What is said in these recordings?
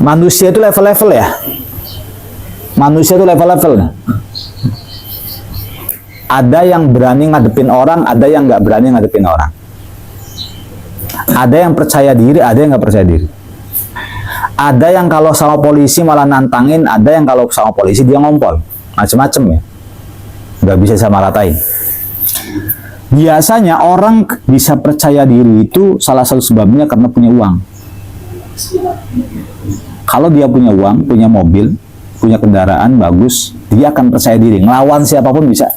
Manusia itu level-level ya. Manusia itu level-level. Ada yang berani ngadepin orang, ada yang nggak berani ngadepin orang. Ada yang percaya diri, ada yang nggak percaya diri. Ada yang kalau sama polisi malah nantangin, ada yang kalau sama polisi dia ngompol. Macem-macem ya. Nggak bisa sama ratain. Biasanya orang bisa percaya diri itu salah satu sebabnya karena punya uang. Kalau dia punya uang, punya mobil, punya kendaraan bagus, dia akan percaya diri. Ngelawan siapapun bisa.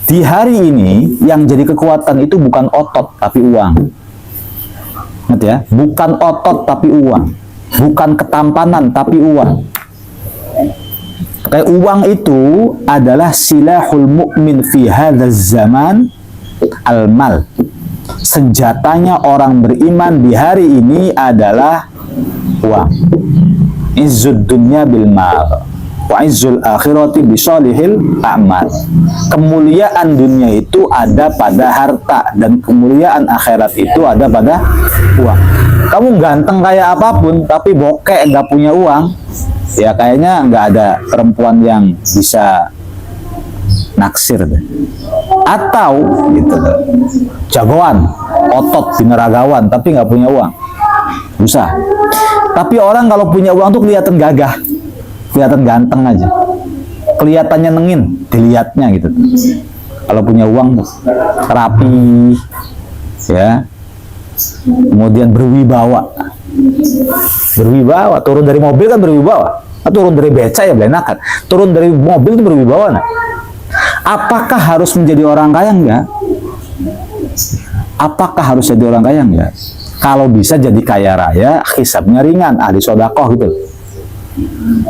Di hari ini, yang jadi kekuatan itu bukan otot, tapi uang. Ingat ya, bukan otot, tapi uang. Bukan ketampanan, tapi uang. Kayak uang itu adalah silahul mu'min fi hadzal zaman al-mal. Senjatanya orang beriman di hari ini adalah uang. Izzud dunya bil mal wa izzul akhirati bisolihil a'mal. Kemuliaan dunia itu ada pada harta dan kemuliaan akhirat itu ada pada uang. Kamu ganteng kayak apapun tapi bokek nggak punya uang, ya kayaknya nggak ada perempuan yang bisa naksir deh. Atau gitu, jagoan, otot, bineragawan tapi nggak punya uang, susah. Tapi orang kalau punya uang tuh kelihatan gagah, kelihatan ganteng aja, kelihatannya nengin dilihatnya gitu. Kalau punya uang rapi, ya, kemudian berwibawa, berwibawa. Turun dari mobil kan berwibawa, turun dari beca ya belenakan, turun dari mobil itu berwibawa. Nah, apakah harus menjadi orang kaya enggak? Apakah harus jadi orang kaya enggak? Kalau bisa jadi kaya raya, hisabnya ringan, ahli sodakoh gitu.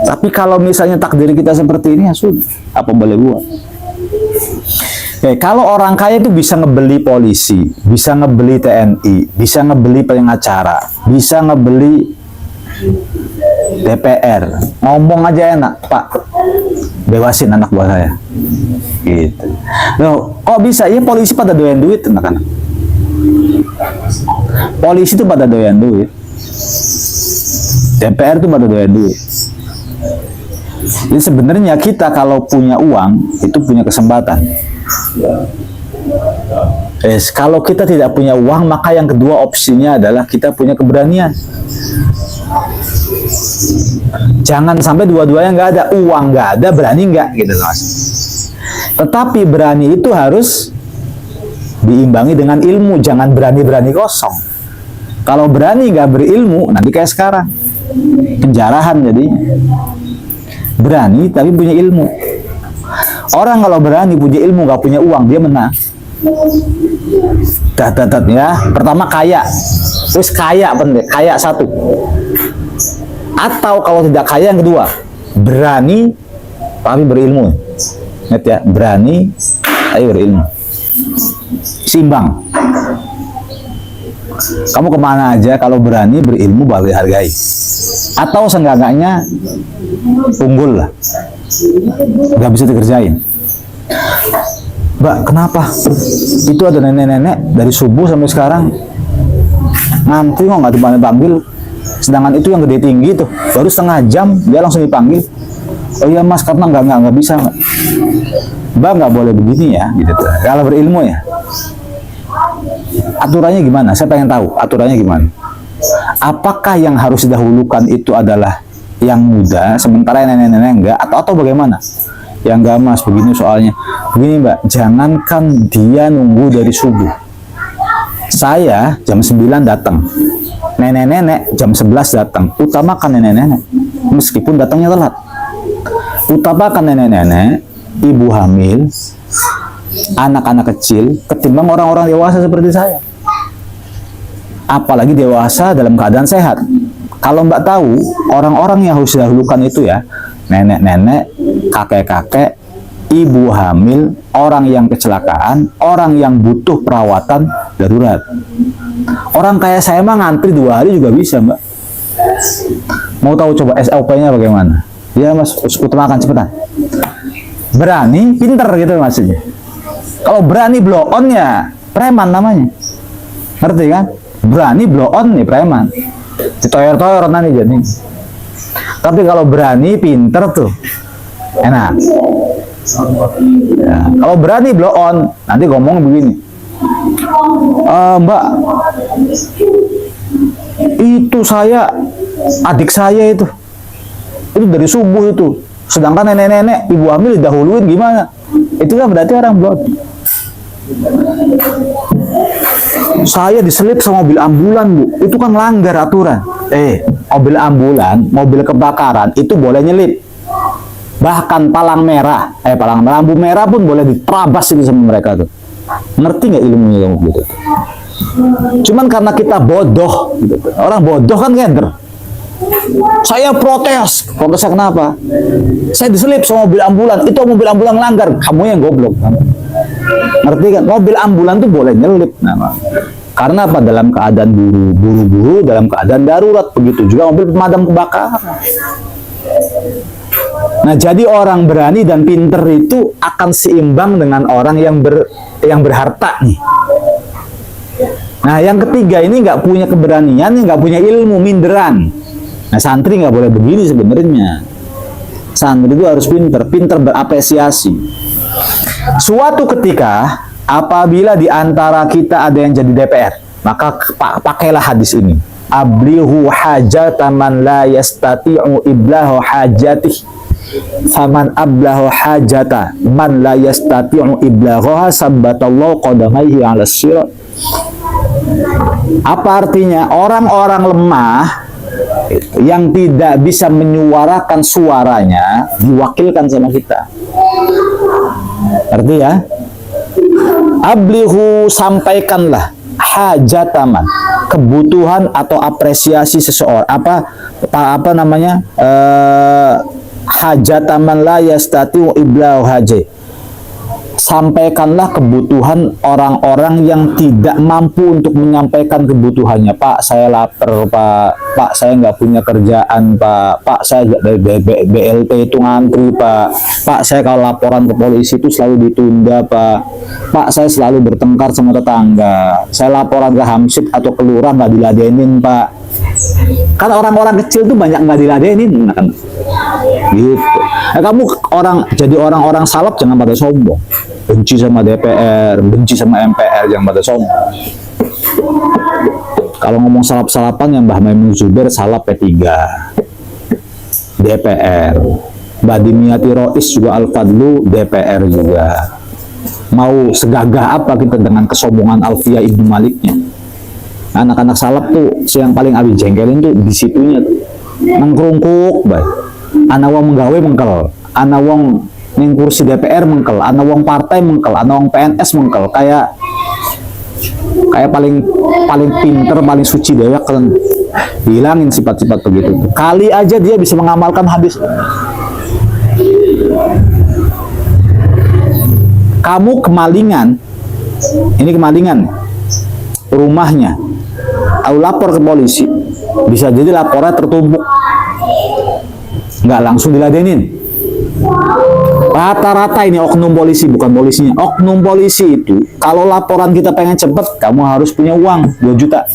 Tapi kalau misalnya takdir kita seperti ini, ya sudah, apa boleh buat. Kalau orang kaya itu bisa ngebeli polisi, bisa ngebeli TNI, bisa ngebeli pengacara, bisa ngebeli DPR, ngomong aja enak, Pak, bebasin anak buah saya, gitu. Loh, kok bisa? Ya polisi pada doyan duit, anak-anak. Polisi itu pada doyan duit, DPR itu pada doyan duit. Jadi sebenarnya kita kalau punya uang itu punya kesempatan. Kalau kita tidak punya uang, maka yang kedua opsinya adalah kita punya keberanian. Jangan sampai dua-duanya nggak ada, uang nggak ada, berani nggak, gitu Mas. Tetapi berani itu harus diimbangi dengan ilmu, jangan berani-berani kosong. Kalau berani nggak berilmu, nanti kayak sekarang, penjarahan jadi. Berani tapi punya ilmu. Orang kalau berani punya ilmu nggak punya uang, dia menang. Ya. Pertama kaya, terus kaya pendek, kaya satu. Atau kalau tidak kaya yang kedua, berani tapi berilmu. Ingat ya, berani tapi berilmu. Simbang. Kamu kemana aja kalau berani berilmu baru dihargai. Atau seenggak-enggaknya unggul lah, nggak bisa dikerjain. Mbak, kenapa? Itu ada nenek-nenek dari subuh sampai sekarang ngantri kok nggak dipanggil. Sedangkan itu yang gede tinggi tuh baru setengah jam dia langsung dipanggil. Oh iya Mas, karena nggak bisa Mbak. Mbak nggak boleh begini ya, gitu tuh. Kalau berilmu ya. Aturannya gimana? Saya pengen tahu aturannya gimana. Apakah yang harus didahulukan itu adalah yang muda, sementara yang nenek-nenek enggak, atau bagaimana? Yang enggak Mas, begini soalnya. Begini Mbak, jangankan dia nunggu dari subuh. Saya jam 9 datang. Nenek-nenek jam 11 datang. Utamakan nenek-nenek, meskipun datangnya telat. Utamakan nenek-nenek, ibu hamil, anak-anak kecil, ketimbang orang-orang dewasa seperti saya. Apalagi dewasa dalam keadaan sehat. Kalau Mbak tahu, orang-orang yang harus didahulukan itu ya, nenek-nenek, kakek-kakek, ibu hamil, orang yang kecelakaan, orang yang butuh perawatan darurat. Orang kayak saya mah ngantri 2 hari juga bisa Mbak. Mau tahu coba SOP-nya bagaimana? Ya Mas, utamakan cepetan. Berani, pinter gitu maksudnya. Kalau berani blow on ya preman namanya. Ngerti kan? Berani blow on nih preman. ditoyor-toyor nanti jadi. Tapi kalau berani, pinter tuh, enak. Ya, kalau berani blow on, nanti ngomong begini, Mbak, itu adik saya itu dari subuh itu, sedangkan nenek-nenek ibu hamil didahuluin, gimana? Itu kan berarti orang blow on. Saya diselip sama mobil ambulan, Bu. Itu kan langgar aturan. Mobil ambulan, mobil kebakaran itu boleh nyelip. Bahkan palang merah, lampu merah pun boleh diterabas itu sama mereka tuh. Ngerti nggak ilmunya kamu gitu? Cuman karena kita bodoh, gitu. Orang bodoh kan keder. Saya protes. Protesnya kenapa? Saya diselip sama mobil ambulan. Itu mobil ambulan langgar. Kamu yang goblok. Ngerti kan? Mobil ambulan tuh boleh nyelip. Karena apa? Dalam keadaan buru-buru, dalam keadaan darurat. Begitu juga mobil pemadam kebakaran. Nah, jadi orang berani dan pinter itu akan seimbang dengan orang yang berharta nih. Nah, yang ketiga ini nggak punya keberanian, nggak punya ilmu, minderan. Nah, santri nggak boleh begini sebenarnya. Santri itu harus pinter berapresiasi. Suatu ketika, apabila di antara kita ada yang jadi DPR, maka pakailah hadis ini. Ablihu hajata man la yastati'u iblahu hajatih. Faman ablahu hajata man la yastati'u iblahoha sabbatallahu qadamaihi 'ala sirat. Apa artinya? Orang-orang lemah yang tidak bisa menyuarakan suaranya diwakilkan sama kita. Arti ya? Ablihu, sampaikanlah hajataman, kebutuhan atau apresiasi seseorang, apa namanya, hajataman la yastati'u iblahu haji. Sampaikanlah kebutuhan orang-orang yang tidak mampu untuk menyampaikan kebutuhannya. Pak, saya lapar, Pak, saya nggak punya kerjaan, Pak, saya dari BLT itu ngantri, Pak, saya kalau laporan ke polisi itu selalu ditunda, Pak, saya selalu bertengkar sama tetangga, saya laporan ke Hamsid atau ke lurah nggak diladenin, Pak. Kan orang-orang kecil tuh banyak nggak diladenin, kan? Gitu. Kamu jadi orang-orang salaf jangan pada sombong, benci sama DPR, benci sama MPR, jangan pada sombong. Kalau ngomong salap-salapan yang Mbah Maimun Zubair salap P3, DPR, Mbah Dimyati Rois juga Al-Fadlu DPR juga. Mau segagah apa kita dengan kesombongan Alfiyah Ibnu Maliknya? Anak-anak salaf tuh yang paling abi jengkelin tuh di situnya tuh. Mengkerungkuk, baik. Ana wong menggawe mengkel, ana wong ning kursi DPR mengkel, ana wong partai mengkel, ana wong PNS mengkel, kayak paling pinter, paling suci dewek kan. Hilangin sifat-sifat begitu. Kali aja dia bisa mengamalkan hadis. Kamu kemalingan, ini kemalingan rumahnya, aku lapor ke polisi, bisa jadi laporannya tertumpuk, nggak langsung diladenin. Rata-rata ini oknum polisi, bukan polisinya. Oknum polisi itu, kalau laporan kita pengen cepet, kamu harus punya uang 2 juta.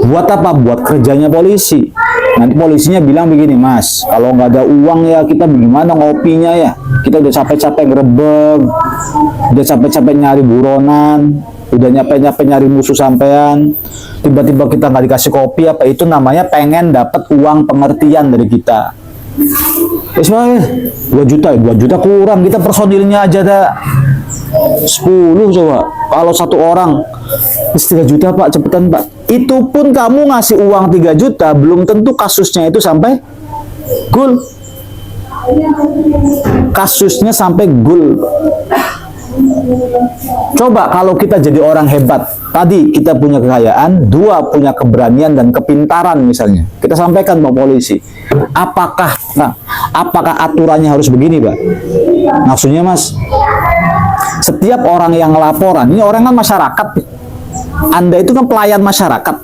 Buat apa? Buat kerjanya polisi. Nanti polisinya bilang begini, Mas, kalau nggak ada uang ya kita bagaimana ngopinya ya? Kita udah capek-capek ngerebeg, udah capek-capek nyari buronan, udah nyampe nyari musuh sampean, tiba-tiba kita nggak dikasih kopi, apa itu namanya pengen dapat uang pengertian dari kita. Soalnya 2 juta kurang, kita personilnya aja ada 10 coba. Kalau 1 orang 3 juta Pak, cepetan Pak. Itu pun kamu ngasih uang 3 juta belum tentu kasusnya itu sampai gul. Kasusnya sampai gul. Coba kalau kita jadi orang hebat, tadi kita punya kekayaan, 2 punya keberanian dan kepintaran misalnya, kita sampaikan Pak polisi, apakah aturannya harus begini Pak? Maksudnya Mas, setiap orang yang laporan, ini orang kan masyarakat, Anda itu kan pelayan masyarakat,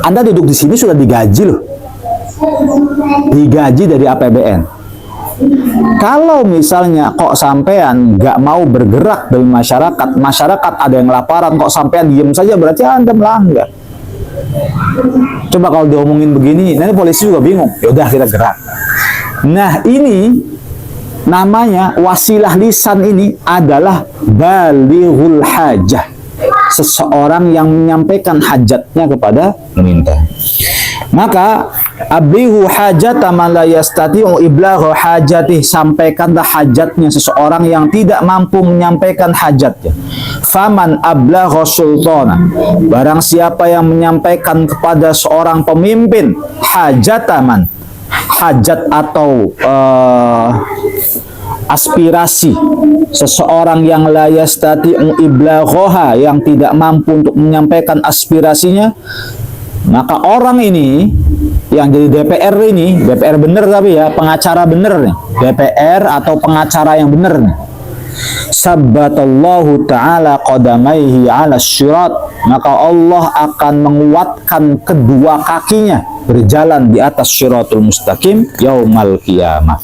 Anda duduk di sini sudah digaji loh, digaji dari APBN. Kalau misalnya kok sampean nggak mau bergerak dari masyarakat ada yang laporan kok sampean diem saja, berarti Anda melanggar. Coba kalau diomongin begini, nanti polisi juga bingung. Ya udah kita gerak. Nah, ini namanya wasilah lisan ini adalah balighul hajah. Seseorang yang menyampaikan hajatnya kepada meminta. Maka ablighu hajata man la yastati'u iblagha hajatih, sampaikanlah hajatnya seseorang yang tidak mampu menyampaikan hajatnya. Faman ablagha sultana, barang siapa yang menyampaikan kepada seorang pemimpin hajataman, hajat atau aspirasi seseorang yang la yastati'u iblaghaha, yang tidak mampu untuk menyampaikan aspirasinya, maka orang ini yang jadi DPR ini, DPR bener tapi ya, pengacara bener nih, DPR atau pengacara yang bener nih, sabbatallahu ta'ala qadamaihi ala syirat, maka Allah akan menguatkan kedua kakinya berjalan di atas syiratul mustaqim yaumal qiyamah.